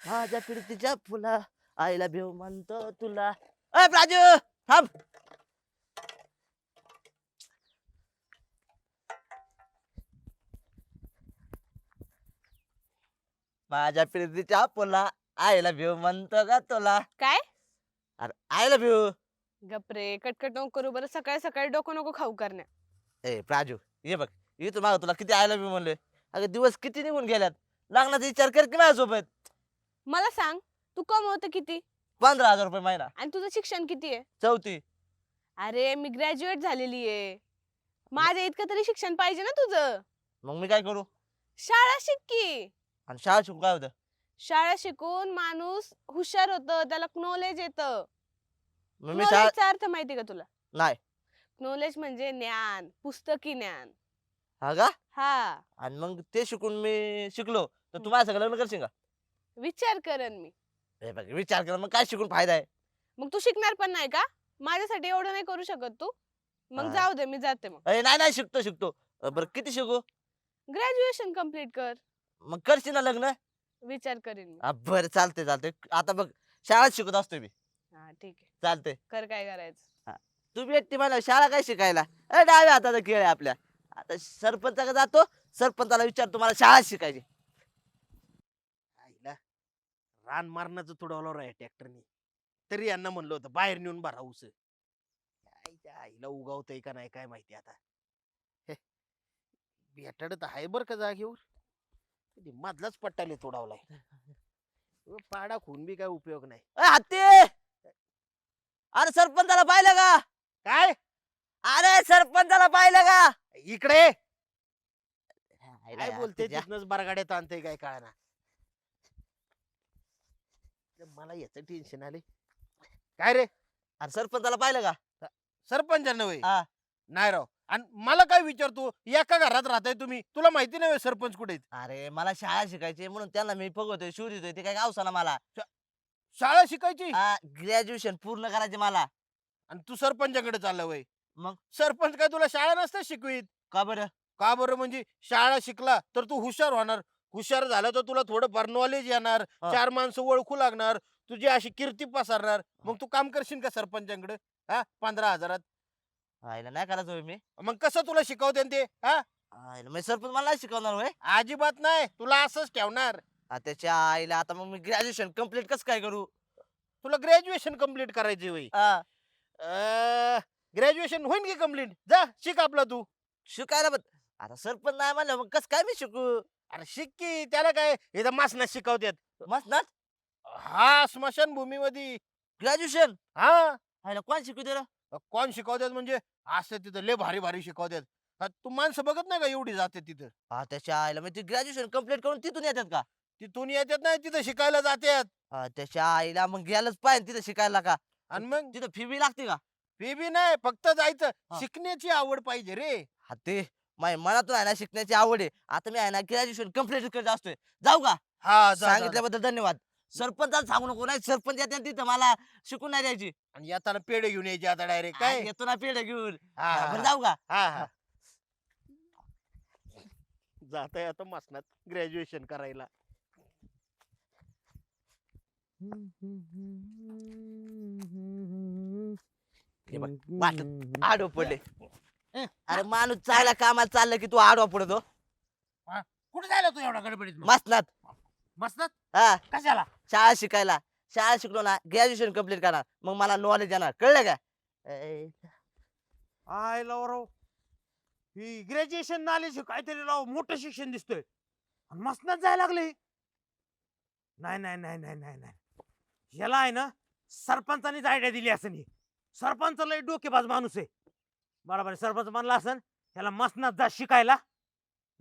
माझ्या प्रीतीच्या फुला आईला भेव म्हणतो तुला. अय प्राजू थांब. माझ्या प्रीतीच्या फुला आईला भेव म्हणतो का तुला. काय अरे आईला भेव. गपरे कटकट नको करू बरं. सकाळी सकाळी डोकं नको खाऊ करण्या. ए प्राजू ये बघ इथं माग तुला किती आईला भेव म्हणलोय. अगं दिवस किती निघून गेल्यात. लग्नाचा विचार कर की माझ्यासोबत. मला सांग तू कमवतं किती 15,000 रुपये महिना. आणि तुझं शिक्षण किती आहे? 4थी. अरे मी ग्रॅज्युएट झालेली आहे. माझ्या इतकं तरी शिक्षण पाहिजे ना तुझं. मग मी काय करू. शाळा शिक की. आणि शाळा शिकून काय होतं. शाळा शिकून माणूस हुशार होतं, त्याला नॉलेज येतं. मग मी शाळा नॉलेजचा अर्थ माहिती का तुला? नाही. नॉलेज म्हणजे ज्ञान, पुस्तकी ज्ञान. हा का. हा आणि मग ते शिकून मी शिकलो तर तू माझ्या लग्न करशील का. विचार करन मी. हे बघ विचार कर मग काय शिकून फायदा आहे. मग तू शिकणार पण नाही का? माझ्यासाठी एवढं नाही करू शकत तू? मग हा. जाऊ दे मी जाते मग. नाही नाही शिकतो शिकतो. बरं किती शिकू. ग्रॅज्युएशन कम्प्लीट कर. मग करशील ना लग्न. विचार करीन मी. बरं चालते चालते आता बघ शाळेत शिकत असतोय मी. हा ठीक आहे. चालते. कर काय करायचं. तू बी एकटी मला शाळा काय शिकायला. डाव्या हाताचा खेळ आहे आपल्या. आता सरपंचाकडे जातो. सरपंचाला विचार तुम्हाला शाळा शिकायची. आईला रान मारण्याचं तुडवलं आहे ट्रॅक्टरने. तरी यांना म्हणलं होतं बाहेर नेऊन भरा ऊस. आईच्या आईला उगावतंय का नाही काय माहिती आता. भेटाड तर आहे बर का जागेवर. कधी मधलाच पट्टाले तोडावलाय. पाडा खून बी काय उपयोग नाही. हत्ती अरे सरपंचाला पाहिलं का. काय अरे सरपंचाला पाहिलं का. इकडे काय काय बोलते तिथनच बरगाड्यात आणते काय कळना. मला याच टेन्शन आले. काय रे अरे सरपंचाला पाहिलं का. सरपंचांना वय हा. नाही राव. आणि मला काय विचारतो एका घरात राहताय तुम्ही. तुला माहिती नाही होय सरपंच कुठे आहेत? अरे मला शाळा शिकायची म्हणून त्यांना मी फगवतोय शोधितोय ते काय गावसाना मला. शाळा शिकायची ग्रॅज्युएशन पूर्ण करायचे मला. आणि तू सरपंचाकडे चालला वय. मग? सरपंच काय तुला शाळा नसते शिकवीत? का बरं. का बरं म्हणजे शाळा शिकला तर तू हुशार होणार. हुशार झाला तर तुला थोडं नॉलेज येणार. हा. 4 माणसं ओळखू लागणार. तुझी अशी कीर्ती पसरणार. मग तू काम करशील का सरपंचाकडे? हा 15,000त. आईला नाही करायचं होय मी. मग कसं तुला शिकवते ते? हा आईला मी सरपंच मला नाही शिकवणार होय. अजिबात नाही. तुला असंच ठेवणार. त्याच्या आईला आता मग मी ग्रॅज्युएशन कम्प्लीट कसं काय करू. तुला ग्रॅज्युएशन कम्प्लीट करायची होय. हा. ग्रॅज्युएशन होईन की कम्प्लीट. जा शिक आपला तू. शिकायला पण आता सरपंच नाही म्हणलं मग कसं काय मी शिकू. अरे शिक की. त्याला काय इथं मासनात शिकवतात. मस्त ना. हा स्मशानभूमीमध्ये. ग्रॅज्युएशन हा आईला कोण शिकू दे. कोण शिकवतात म्हणजे असं तिथं लय भारी भारी शिकवतात. तू माणसं बघत नाही का एवढी जाते तिथं. त्याच्या आईला मग ती ग्रॅज्युएशन कम्प्लीट करून तिथून येतात का. तिथून येतात नाही तिथं शिकायला जातात. त्याच्या आईला मग गेलंच पाहिजे तिथं शिकायला का. आणि मग तिथं फी बी लागते का. फी बी नाही फक्त जायचं. हा. शिकण्याची आवड पाहिजे रे. ते माझ्या मनातून आहे ना शिकण्याची आवड आहे. आता मी आहे ना ग्रॅज्युएशन कम्प्लीट करत असतोय. जाऊ का. हा जा, जा, जा. सांगितल्याबद्दल धन्यवाद. सरपंचाला सांगू नको नाही सरपंच येते तिथं मला शिकून नाही द्यायची. आणि येताना पेढे घेऊन यायचे आता डायरेक्ट काय. येतो ना पेढे घेऊन. हा, हा, बरं हा. जाऊ का. हा हा जात आहे आता मसनात ग्रॅज्युएशन करायला. हे बघ वाटत आडव पडले. अरे माणूस चांगला कामाला चाललं की तू आडवा पडतो. कुठे जायला तू एवढा गडबडीत मग? मसनात. मसनात हा कशाला? शाळा शिकायला. शाळा शिकलो ना ग्रॅज्युएशन कम्प्लीट करणार मग मला नॉलेज येणार कळलं का. I Rao he graduation knowledge काहीतरी राव मोठं शिक्षण दिसतोय. आणि मसनात जायला लागले. नाही नाही नाही नाही नाही नाही याला आहे ना सरपंचानीच आयडिया दिली असं नाही. सरपंच लय डोकेबाज माणूस आहे. बरोबर आहे. सरपंच म्हणला असन याला मसनात जा शिकायला.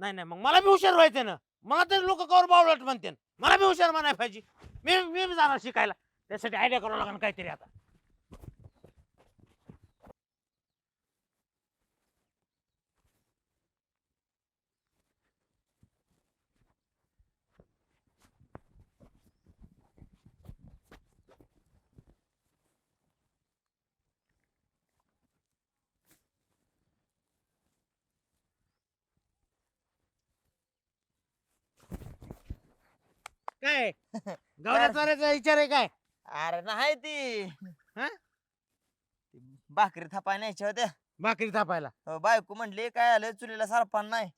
नाही नाही मग मला बी हुशार व्हायचं ना. मला तरी लोक कवर बावळट म्हणते. मला बी हुशार म्हणायला पाहिजे. मी मी बी जाणार शिकायला. त्यासाठी आयडिया करावं लागणार काहीतरी आता. काय गावड्या चोरायचा विचार आहे काय? अरे नाही ती हा? भाकरी थापाय न्यायच्या होत्या. भाकरी थापायला. बायको म्हणली काय आलं चुलीला सरपान नाही,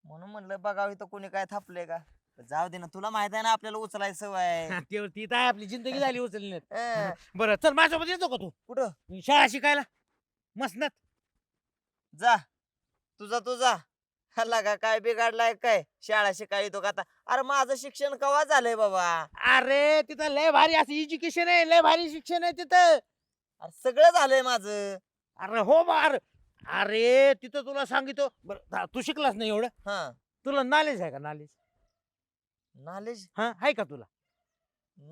म्हणून म्हणलं बघावं इथं कोणी काय थापलंय का. जाऊ दे ना, तुला माहित आहे ना आपल्याला उचलायची सवय आहे. ती तर आहे, आपली जिंदगी झाली उचलण्यात. अं, बरं चल माझ्यासोबत येतो का तू कुठं शाळा शिकायला मसनात? जा, तुझा हल्ला का काय बिघडलाय काय शाळा शिकाय येतो का आता. अरे माझं शिक्षण कवा झालंय बाबा. अरे तिथं लय भारी असं एज्युकेशन आहे, लय भारी शिक्षण आहे तिथं. अरे सगळं झालंय माझं. अरे हो बार. अरे तिथं तुला सांगितो बरं, तू शिकलास नाही एवढं, हा तुला नॉलेज आहे का? नॉलेज नॉलेज हा आहे का तुला?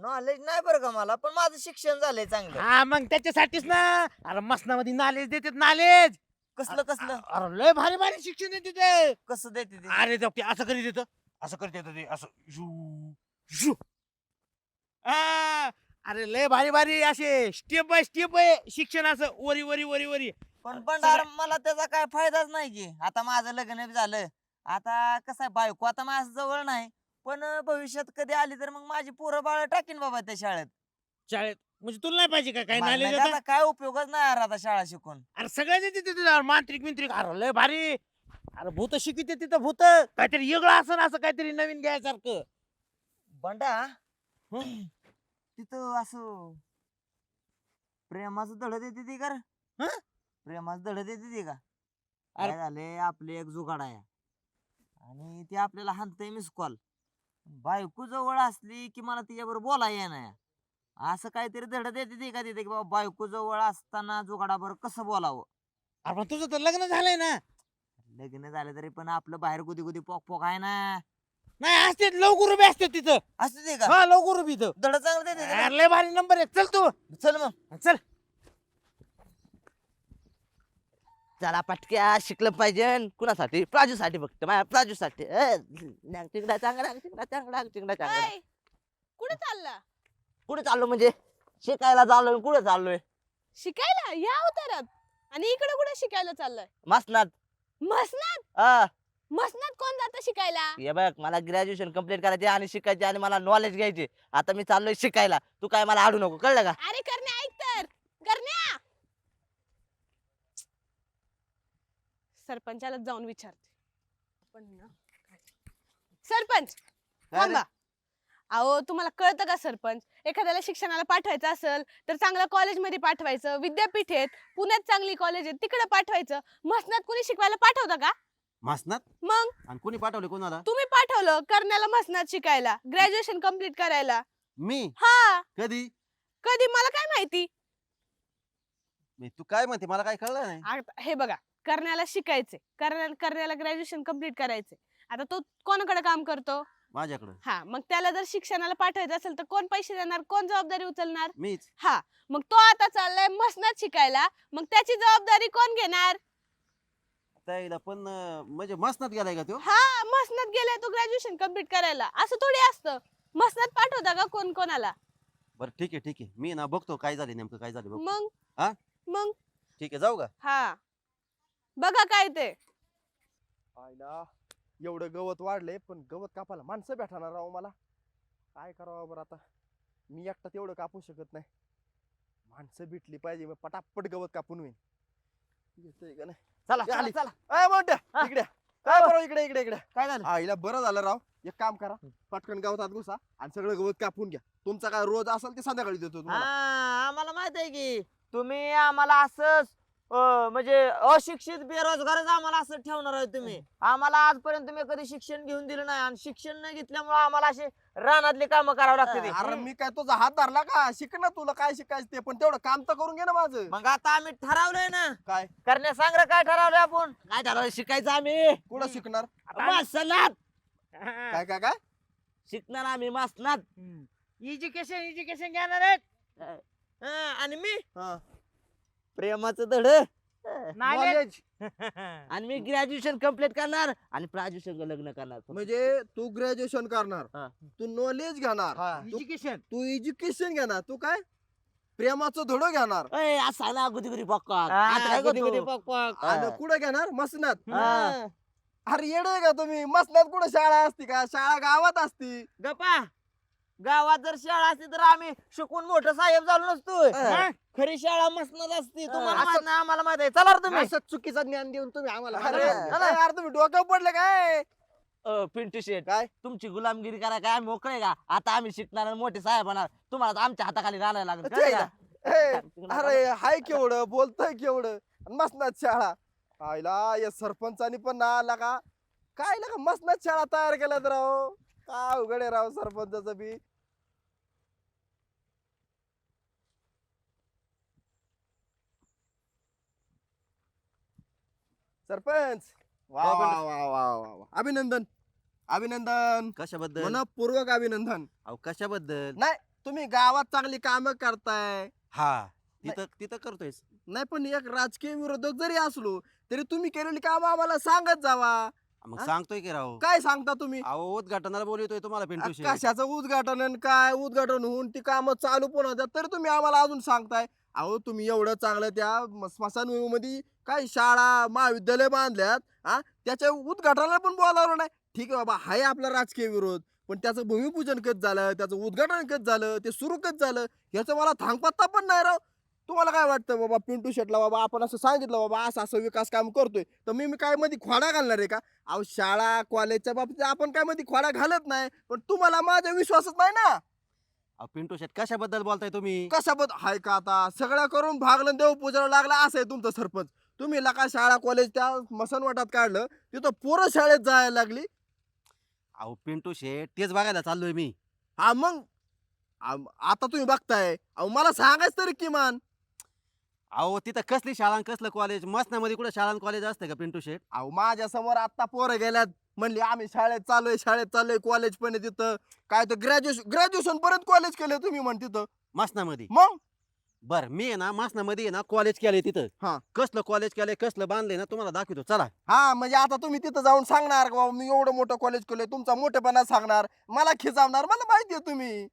नॉलेज नाही बरं का मला, पण माझं शिक्षण झालंय चांगलं. हा मग त्याच्यासाठीच ना. अरे मसनामध्ये नॉलेज देतात, नॉलेज. कसलं अरे लय भारी भारी शिक्षण आहे तिथे. कसं देते ते? अरे ते असं करीत येतं, असं करत येतं ते असं झू, झू. आ, अरे लय भारी भारी असे स्टेप बाय स्टेप आहे शिक्षण, असं वरी वरी वरी वरी. पण भंडार मला त्याचा काय फायदाच नाही की. आता माझं लग्न बी झालं, आता कसं आहे बायको आता माझ्या जवळ नाही, पण भविष्यात कधी आली तर मग माझी पोरं बाळ टाकीन बाबा त्या शाळेत. शाळेत म्हणजे तुला नाही पाहिजे का काही मला नॉलेज? नाही आता काय उपयोगच नाही यार आता शाळा शिकून. अरे सगळं देते तिथे, मांत्रिक मिंत्रिक. अरे लय भारी. अरे भूत शिकते तिथं, भूत काहीतरी वेगळं असं असं काहीतरी नवीन घ्यायसारखं. बंडा तिथं असं प्रेमाचं धड देते ती कर. हं? प्रेमाचं धड देते ती का? अरे- काय झाले आपले एक जुगाड आहे आणि ते आपल्याला हाणतंय मिस कॉल. बायको जवळ असली की मला तिच्याबरोबर बोलायला येणार. असं काहीतरी धड देते ती का तिथे की बाबा बायको जवळ असताना जुगाडाबरोबर कसं बोलावं. अरे पण तुझं तर लग्न झालंय ना. लग्न झालं तरी पण आपलं बाहेर गुदी गुदी पोक पोक आहे ना. नाही असते लवकर उभे असते तिथं. असं ते का हा लवकर उभी इथं. धड चांगलं देते ते का? अरे लय भारी नंबर आहे. चल तू चल मग चल. चला पटक्या शिकलं पाहिजे. कुणासाठी? प्राजूसाठी फक्त माझ्या प्राजूसाठी. तिकडा चांगला तिकडा चांगला तिकडा चांगला. ऐ, कुठे चालला? कुठे चाललो म्हणजे? शिकायला चाललोय. कुठे चाललोय? शिकायला या अवतारात? आणि इकडे कुठे शिकायला चाललाय? मसनात. मसनात? मसनात कोण जातं शिकायला? हे बघ मला ग्रॅज्युएशन कम्प्लीट करायचे आणि शिकायचे आणि मला नॉलेज घ्यायचे. आता मी चाललोय शिकायला. तू काय मला आडू नको, कळलं का? अरे करण्या ऐक तर. करण्या, सरपंचाला जाऊन विचारते. पण ना सरपंच थांबा. अहो तुम्हाला कळतं का सरपंच, एखाद्याला शिक्षणाला पाठवायचं असेल तर चांगल्या कॉलेजमध्ये पाठवायचं, विद्यापीठ आहेत, पुण्यात चांगली कॉलेज आहेत तिकडे पाठवायचं. मसनात कोणी शिकवायला पाठवतं का? मसनात? मग आणि कोणी पाठवले कोणाला? तुम्ही पाठवलं करण्याला मसनात शिकायला, ग्रॅज्युएशन कम्प्लीट करायला. मी? हा कधी? कधी मला काय माहिती. तू काय म्हणते मला काय कळलं नाही. आता हे बघा, करण्याला शिकायचे, करण्याला ग्रॅज्युएशन कम्प्लीट करायचे. आता तो कोणाकडे काम करतो? माझ्याकडं. हा, मग त्याला जर शिक्षणाला पाठवायचं असेल तर कोण पैसे देणार, कोण जबाबदारी उचलणार? मीच. हा, मग तो आता चाललाय मसनात शिकायला, मग त्याची जबाबदारी कोण घेणार? ताईला पण म्हणजे मसनात गेलाय का तो? हा, मसनात गेलाय तो ग्रॅज्युएशन कम्प्लीट करायला. असं थोडी असतं. मसनात पाठवता का कोण कोणाला? बरं ठीक आहे मी ना बघतो काय झाले नेमकं काय झालं बघतो. मग हा? मग ठीक आहे जाऊ का? हा, बघा काय ते. आईला एवढं गवत वाढलंय पण गवत कापायला माणसं भेटणार राव मला. काय करावं बरं आता, मी एकटा तेवढं कापू शकत नाही. माणसं भेटली पाहिजे, मग पटापट गवत कापून होईल. येतंय का नाही? चला ए, चला आली. चला. अय मोठ्या हा. इकडे काय हो. बरं इकडे इकडे इकडे. काय झालं? आईला बरं झालं राव, एक काम करा, पटकन गवतात घुसा आणि सगळं गवत कापून घ्या. तुमचा काय रोज असेल ते संध्याकाळी देतो तुम्हाला. हा, आम्हाला माहित आहे की तुम्ही आम्हाला असंच म्हणजे अशिक्षित बेरोजगारच आम्हाला असं ठेवणार आहे तुम्ही. आम्हाला आजपर्यंत तुम्ही कधी शिक्षण घेऊन दिलं नाही आणि शिक्षण न घेतल्यामुळे आम्हाला असे रानातली कामं करावं लागते. अरे मी काय तुझा हात धरला का? शिक ना, तुला काय शिकायचं ते, पण तेवढं काम तर करून घे ना माझं. मग आता आम्ही ठरवलंय ना. काय करण्या सांग रे, काय ठरवलंय आपण? काय ठरवलं? शिकायचं आम्ही कुठं शिकणार? मसनात. काय काय काय? शिकणार आम्ही मसनात. एज्युकेशन घेणार आहेत. आणि मी हा. प्रेमाचं धड. नॉलेज. आणि मी ग्रॅज्युएशन कम्प्लीट करणार आणि प्राजूशन लग्न करणार. म्हणजे तू ग्रॅज्युएशन करणार, हा. तू नॉलेज घेणार, एज्युकेशन. तू एज्युकेशन घेणार, तू काय प्रेमाचं धडो घेणार. ए, असा ना गुदी गुदी पक्का. हा, आता काय गुदी करतो? गुदी पक. आणि कुठं घेणार? मसनात. हा. अरे येडे का तुम्ही? मसनात कुठं शाळा असती का? शाळा गावात असती. गप्पा गावात जर शाळा असती तर आम्ही शिकून मोठं साहेब झालो नसतोय. मग? खरी शाळा मसनद असती. तुम्हाला असं- माहित नाही, आम्हाला माहित आहे. चला रे तुम्ही. असं चुकीचं ज्ञान देऊन तुम्ही आम्हाला अरे, अरे चला. यार तुम्ही डोक्यावर पडले काय पिंटू शेठ काय? तुमची गुलामगिरी करा काय आम्ही मोकळे का? आता आम्ही शिकणार आणि मोठे साहेब होणार. तुम्हाला तर आमच्या हाताखाली राहायला लागेल. कळलं का? ए, अरे हाय केवढं बोलतोय केवढं मसनात शाळा आईला या सरपंचानी पण ना आला का काय लगा मसनात शाळा तयार केल्या तर राव काय उघड आहे राव सरपंचाचं बी सरपंच वा वा वा वा वा अभिनंदन अभिनंदन कशाबद्दल मनपूर्वक अभिनंदन अहो कशाबद्दल नाही तुम्ही गावात चांगली कामं करताय हा तिथं तिथं करतोय नाही पण एक राजकीय विरोधक जरी असलो तरी तुम्ही केलेली काम आम्हाला सांगत जावा मग हा? सांगतोय की राव काय सांगता तुम्ही अहो उद्घाटनाला बोलवतोय तुम्हाला पिंटू शेठ कशाचं उद्घाटन आणि काय उद्घाटन होऊन ती कामं चालू पण होत्या तरी तुम्ही आम्हाला अजून सांगताय अहो तुम्ही एवढं चांगलं त्या स्मशानभूमीमध्ये काय शाळा महाविद्यालय बांधल्यात हा त्याच्या उद्घाटनाला पण बोलावलं नाही ठीक आहे बाबा हाय आपला राजकीय विरोध पण त्याचं भूमिपूजन कधी झालं त्याचं उद्घाटन कधी झालं ते सुरू कधी झालं याचं मला थांगपत्ता पण नाही राव तुम्हाला काय वाटतं बाबा पिंटू शेटला बाबा आपण असं सांगितलं बाबा असं असं विकास काम करतोय तर मी काय मध्ये खोडा घालणार आहे का अहो शाळा कॉलेजच्या बाबतीत आपण काय मध्ये खोडा घालत नाही पण तुम्हाला माझा विश्वासच नाही ना अहो पिंटू शेठ कशाबद्दल बोलताय तुम्ही कशाबद्दल हाय का आता सगळं करून भागलं देव पूजाला लागला असं आहे तुमचं सरपंच तुम्ही लका शाळा कॉलेज त्या मसनवाटात काढलं तिथं पोरं शाळेत जायला लागली अहो पिंटू शेठ तेच बघायला चाललोय मी हा मग आता तुम्ही बघताय अहो मला सांगायच तरी किमान अहो तिथं कसली शाळा आणि कसलं कॉलेज मसनामध्ये कुठे शाळा कॉलेज असतं का पिंटू शेठ अहो माझ्या समोर आता पोरं गेल्यात म्हणली आम्ही शाळेत चाललोय कॉलेज पण आहे तिथं काय तर ग्रॅज्युएशन पर्यंत कॉलेज केलं तुम्ही म्हण तिथं मसनामध्ये मग बर मी आहे ना मसनामध्ये आहे ना कॉलेज केलंय तिथं हा. कसलं कॉलेज केलंय कसलं बांधलंय ना तुम्हाला दाखवतो चला हा म्हणजे आता तुम्ही तिथं जाऊन सांगणार का बाबा मी एवढं मोठं कॉलेज केलंय तुमचा मोठेपणा सांगणार मला खिचावणार मला माहितीये तुम्ही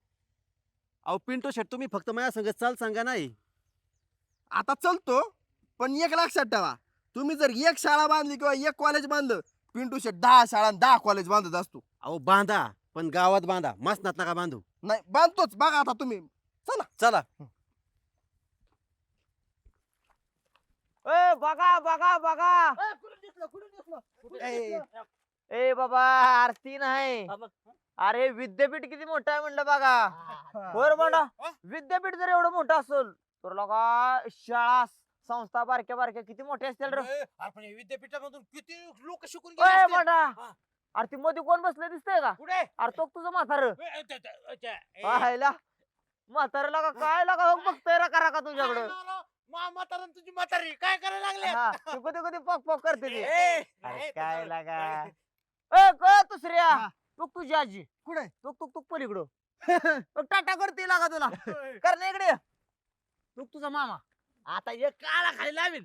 अहो पिंटू शेठ तुम्ही फक्त माझ्या संग चाल सांगा नाही आता चलतो पण एक लक्षात ठेवा तुम्ही जर एक शाळा बांधली किंवा एक कॉलेज बांधलं पिंटू शेट 10 शाळा आणि 10 कॉलेज बांधत असतो अहो बांधा पण गावात बांधा मसनात नका बांधू नाही बांधतोच बघा आता तुम्ही चला ए बघा बघा बघा ए बाबा आरती नाही अरे विद्यापीठ किती मोठं आहे म्हणलं बघा बर म्हणा विद्यापीठ जर एवढं मोठं असेल तर लगा शाळा संस्था बारक्या बारक्या किती मोठ्या असतील रे आपण या विद्यापीठामधून किती लोक शिकून ए गेले असतील. मोठा हा. अरे ती मध्ये कोण बसलं दिसतंय का कुठे अरे तो तुझं म्हातार ए, पाहायला म्हातार लगा काय लगा बघतोय रका रका तुझ्याकडं म्हातारा तुझी म्हातारी काय करायला लागले हा, ती कधी कधी पॉक पॉक करते ती. ए, अरे ए, काय तसं- लागा काय- ए क दुसऱ्या हा. तुक तुझी आजी कुठे तुक पलीकडं मग टाटा करते लागा तुला कर ना इकडे तुक तुझा मामा आता एक काळा खाली लावील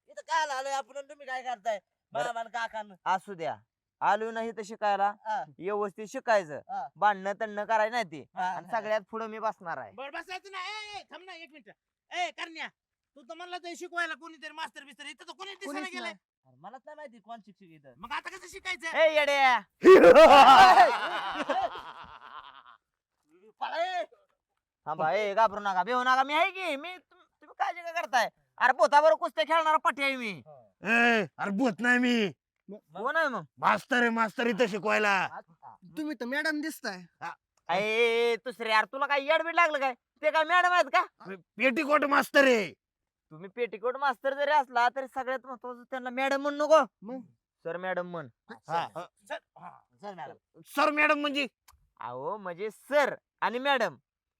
इथं काय आलोय आपण आणि तुम्ही काय करताय मामा काकान असू द्या आलोय नाही तर शिकायला व्यवस्थित शिकायचं भांडणं तंडणं करायचं नाही ते आणि सगळ्यात पुढे मी बसणार आहे बरं बसायचं ना थांब ना एक मिनिट ए करण्या तू तर म्हणला तर शिकवायला कोणीतरी मास्तर बिस्तर इथं तर कोणी दिसायला गेलंय अरे मलाच नाही माहिती कोण शिक्षक इथं मग आता कसं शिकायचं ए येड्या थांबा ए घाबरू नका बेहू नका मी आहे की मी तुम्ही काळजी का करताय अरे पोताबरोबर कुस्त्या खेळणारा पटी आहे मी अरे बोत नाही मी कोण आहे मग मास्तर आहे मास्तर इथं शिकवायला तुम्ही तर मॅडम दिसताय ए दुसरे यार तुला काय येडबीड लागलं काय ते काय मॅडम आहेत का पेटीकोट मास्तर आहे तुम्ही पेटीकोट मास्तर जरी असला तरी सगळ्यात महत्वाचं त्यांना मॅडम म्हण नको मग? सर मॅडम म्हण सर मॅडम म्हणजे अहो म्हणजे सर आणि मॅडम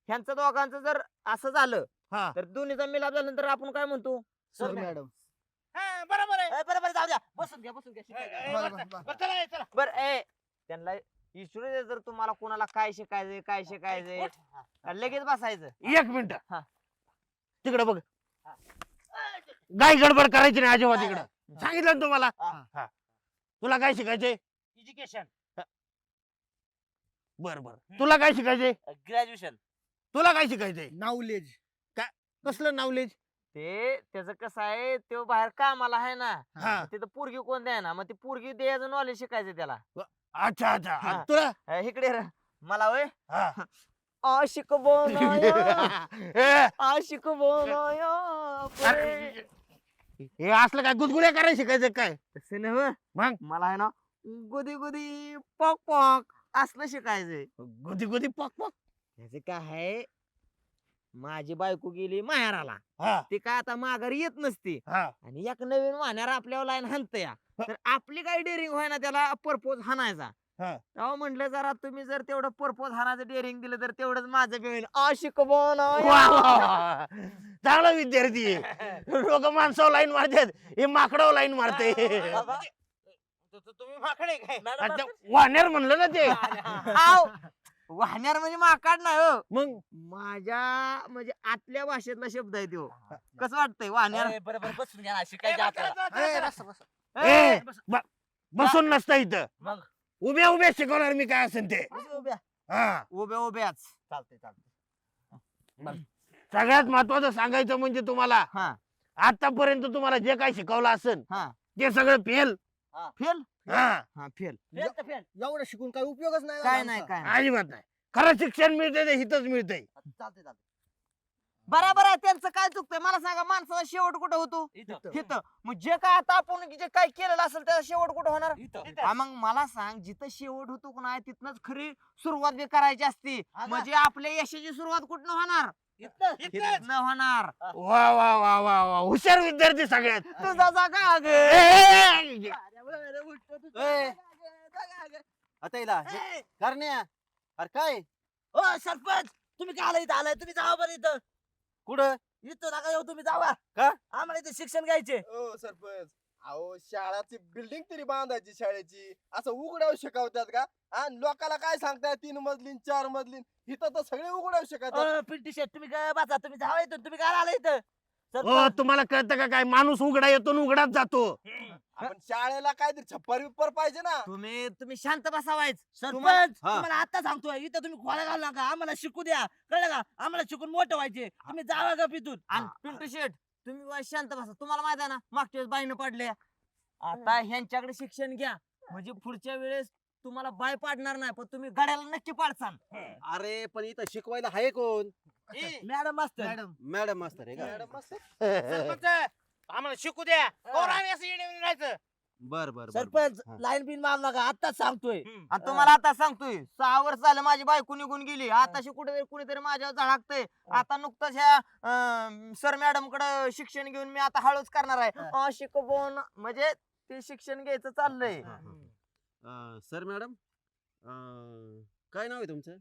ह्यांचं दोघांचं जर असं झालं हा. तर दोन्हीचा मिलाप झाल्यानंतर आपण काय म्हणतो सर मॅडम हा, बरोबर आहे बरोबर जाऊ द्या बसून घ्या शिकायला. बरं, चला, ए, चला. बर ए त्यांना इश्यू जर तुम्हाला कोणाला काय शिकायचंय लगेच बसायचं एक मिनिट हा. तिकडे बघ गाय गडबड करायची नाही अजिबात तिकडं सांगितलं ना तुम्हाला हा. तुला काय शिकायचंय एज्युकेशन बर बर तुला काय शिकायचंय ग्रॅज्युएशन तुला काय शिकायचंय नावलेज कसलं नॉलेज ते त्याचं कसं आहे तो बाहेर कामाला आहे ना हा तिथं पोरगी कोण द्या ना मग ती पोरगी द्यायचं नॉलेज शिकायचं त्याला अच्छा अच्छा हा. तुला इकडे मला होय हा. आशिक बनाया ए, आशिक बनाया अरे, हे असलं काय गुदगुल्या करायला शिकायचं काय तसं नव्ह मग मला आहे ना गुदी गुदी पॉक पॉक असलं शिकायचंय गुदी गुदी पॉक पॉक ह्याचं काय आहे माझी बायको गेली माहेराला हा ती काय आता माघारी येत नसती हा आणि एक नवीन वाहणार आपल्यावर लाईन हाणत या तर आपली काय डेअरिंग होय ना त्याला परपोज हाणायचा हा. तेव्हा म्हटलं जरा तुम्ही जर तेवढं परपोज हाणायचं डेअरिंग दिलं तर तेवढंच माझं बी होईल आशिक वा, वा, बनाया वा. चांगला विद्यार्थी आहे लोक माणसावर लाईन मारतात हे माकडावर लाईन मारते तुम्ही माकडे काय अच्छा, वानेर म्हणलं ना ते आव, वाहण्यार म्हणजे माकाड नाही हो मग माझ्या म्हणजे आतल्या भाषेतला शब्द आहे तो कसं वाटतंय वाहण्यार बरोबर बसून घ्या ना, शिकायचं आपल्याला. ए, बसून नसतं इथं मग? उभ्या उभ्या शिकवणार मी काय असेल ते हा उभ्या उभ्याच चालतंय चालतंय. सगळ्यात महत्वाचं सांगायचं म्हणजे तुम्हाला हा आतापर्यंत तुम्हाला जे काय शिकवलं असेल हा ते सगळं फेल फेल हा हा फेल फेल तर फेल. एवढं शिकून काय उपयोगच नाही काय झाला नाही आमचा. काय नाही. अजिबात नाही खरं शिक्षण मिळतंय ते हिथंच मिळतंय चालतंय चालतंय. बरोबर आहे त्यांचं काय चुकतंय मला सांगा माणसाचा शेवट कुठं होतो इथं हिथं मग जे काय आता आपण जे काय केलेलं असेल त्याचा शेवट कुठं होणार इथं. हा, मग मला सांग जिथं शेवट होतो का नाही तिथनच खरी सुरुवात बी करायची असती हा का? म्हणजे आपल्या यशाची सुरुवात कुठनं होणार इथं. हिथनं होणार वा वा वा वा वा हुशार विद्यार्थी सगळ्यात तुझा जागा ग ए, आता हिला करण्या अरे काय ओ सरपंच तुम्ही काय इथं आलाय तुम्ही जावा बरं इथं कुठं इथं नका येऊ तुम्ही जावा का? आम्हाला इथं शिक्षण घ्यायचे ओ सरपंच अहो शाळाची बिल्डिंग तरी बांधायची शाळेची असं उघड्यावर शिकवतात का आणि लोकाला काय सांगताय 3 मजली 4 मजली इथं तर सगळे उघड्यावर शिकवतात पिंटू शेट तुम्ही काय बसा तुम्ही जावा इथं तुम्ही काय आला इथं हो सरपंच तुम्हाला कळतं का काय माणूस उघडा येतो आणि उघडाच जातो आपण शाळेला काहीतरी छप्पर बिप्पर पाहिजे ना तुम्ही शांत बसावायच सरपंच हा. तुम्हाला आता सांगतोय इथं तुम्ही खोला घालू नका आम्हाला शिकू द्या कळलं का आम्हाला शिकून मोठं व्हायचे तुम्ही जावा का पितून आणि पिंटू शेट तुम्ही बा शांत बसा तुम्हाला माहित आहे ना मागच्या वेळेस बाईनं पाडले आता ह्यांच्याकडे शिक्षण घ्या म्हणजे पुढच्या वेळेस तुम्हाला बाय पाडणार नाही पण तुम्ही गाड्याला नक्की पाडसान अरे पण इथं शिकवायला आहे कोण मॅडम मास्तर मॅडम मास्तर आहे का मॅडम मस्त सरपंच आम्हाला शिकू द्या कवर आम्ही असं येडे राहायचं बर बर सरपंच हा. लाईन बिन मारू नका आताच सांगतोय आणि तुम्हाला आता सांगतोय 6 वर्ष झालं माझी बायको निघून गेली आताशी कुठेतरी कुणीतरी माझ्यावर झळकतंय आता नुकतंच ह्या सर मॅडम कडे शिक्षण घेऊन मी आता हळूच करणार आहे शिकवून म्हणजे ते शिक्षण घ्यायचं चाललंय सर मॅडम काय नाव आहे तुमचं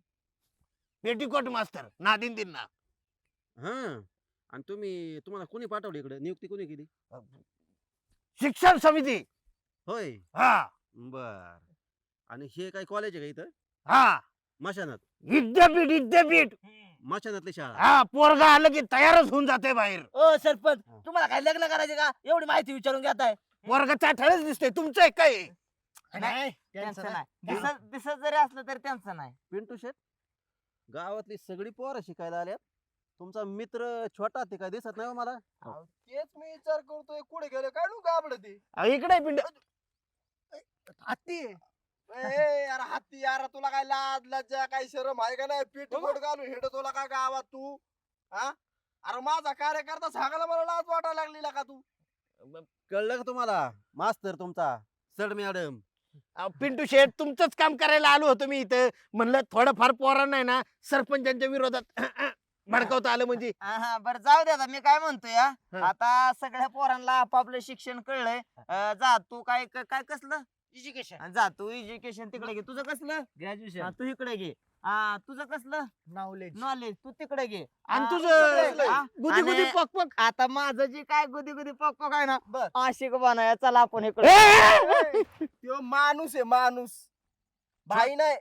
पेटीकोट मास्तर नादिन दिना हा आणि तुम्हाला कोणी पाठवलं इकडे नियुक्ती कोणी केली शिक्षण समिती होय हा बर आणि हे काय कॉलेज आहे का इथं हा मशानात विद्यापीठ विद्यापीठ मशानातली शाळा हा पोरगा आलं की तयारच होऊन जाते बाहेर ओ सरपंच तुम्हाला काय लग्न करायचे का एवढी माहिती विचारून घेताय पोरगा चाठळच दिसतंय तुमचं आहे काय नाही त्यांचं नाही दिसत जरी असलं तरी त्यांचं नाही पिंटू शेट गावातली सगळी पोरं शिकायला आल्यात तुमचा मित्र छोटा ते काय दिसत नाही हो मला तेच मी विचार करतोय कुठे गेले काय नु गाबड ती इकडे पिंड हत्ती यार हत्ती यार तुला काय लाज लज्जा काय शरम आहे का नाही पीठ गोड घालून हिंड तुला काय गावात तू हा अरे माझा कार्यकर्ता सांगायला मला लाज वाटायला लागली का तू कळलं का तुम्हाला मास्तर तुमचा सर मॅडम पिंटू शेठ तुमचंच काम करायला आलो होतो मी इथं म्हणलं थोडंफार पोरांना आहे ना सरपंचांच्या विरोधात भडकावता आलं म्हणजे हा बरं जाऊ दे आता मी काय म्हणतोय हा. हा. आता सगळ्या पोरांना आपापलं शिक्षण कळलंय जा तू काय काय कसलं एज्युकेशन जा तू एज्युकेशन तिकडे घे तुझं कसलं ग्रॅज्युएशन हा, तू इकडे घे हा तुझं कसलं नॉलेज नॉलेज तू तिकडे घे आणि हा, तुझं तिकडे. हा, गुदी गुदी आणि पक पक आता माझं जे काय गुदी गुदी पक पक आहे ना बर. आशिक बनाया चला आपण इकडे तो माणूस आहे माणूस भाई नाही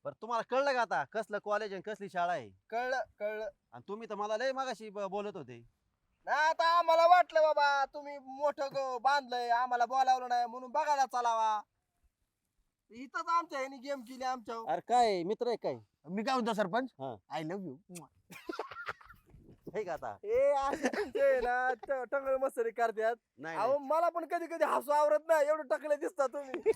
बरं तुम्हाला कळलं का आता कसलं कॉलेज आणि कसली शाळा आहे कळलं कळलं आणि तुम्ही तर मला लय मागाशी बोलत होते ना आता आम्हाला वाटलं बाबा तुम्ही मोठं बांधलंय आम्हाला बोलावलं नाही म्हणून बघायला चलावा इथंच आमच्या ह्यानी गेम केली आमच्या अरे काय मित्र आहे काय मी काय म्हणतो सरपंच हा. आय लव्ह यू हे का आता ए असे तुमचे ना टंगळ मस्करी करतात नाही अहो मला पण कधी कधी हसू आवरत नाही एवढं टकले दिसता तुम्ही